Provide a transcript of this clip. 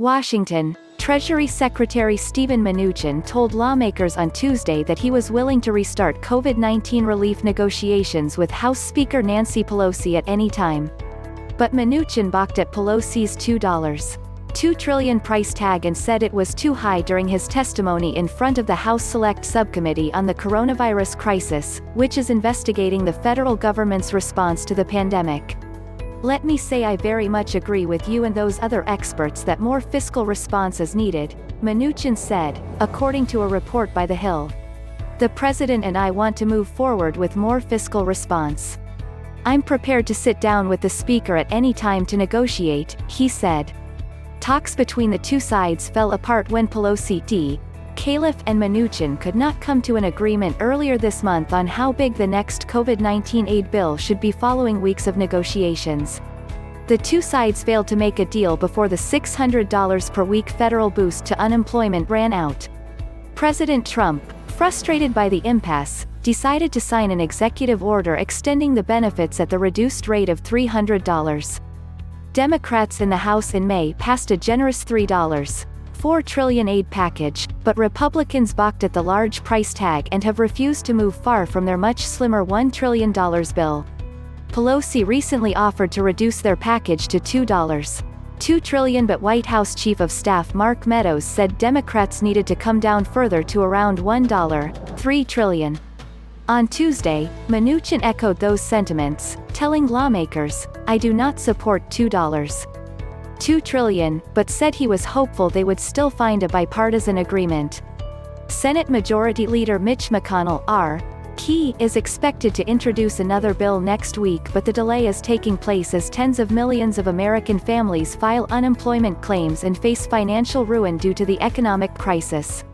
Washington. Treasury Secretary Steven Mnuchin told lawmakers on Tuesday that he was willing to restart COVID-19 relief negotiations with House Speaker Nancy Pelosi at any time. But Mnuchin balked at Pelosi's $2.2 trillion price tag and said it was too high during his testimony in front of the House Select Subcommittee on the coronavirus crisis, which is investigating the federal government's response to the pandemic. "Let me say I very much agree with you and those other experts that more fiscal response is needed," Mnuchin said, according to a report by The Hill. "The President and I want to move forward with more fiscal response. I'm prepared to sit down with the Speaker at any time to negotiate," he said. Talks between the two sides fell apart when Pelosi, Calif and Mnuchin could not come to an agreement earlier this month on how big the next COVID-19 aid bill should be following weeks of negotiations. The two sides failed to make a deal before the $600 per week federal boost to unemployment ran out. President Trump, frustrated by the impasse, decided to sign an executive order extending the benefits at the reduced rate of $300. Democrats in the House in May passed a generous $3.4 trillion aid package, but Republicans balked at the large price tag and have refused to move far from their much slimmer $1 trillion bill. Pelosi recently offered to reduce their package to $2.2 trillion, but White House Chief of Staff Mark Meadows said Democrats needed to come down further to around $1.3 trillion. On Tuesday, Mnuchin echoed those sentiments, telling lawmakers, "I do not support $2.2 trillion, but said he was hopeful they would still find a bipartisan agreement." Senate Majority Leader Mitch McConnell, is expected to introduce another bill next week, but the delay is taking place as tens of millions of American families file unemployment claims and face financial ruin due to the economic crisis.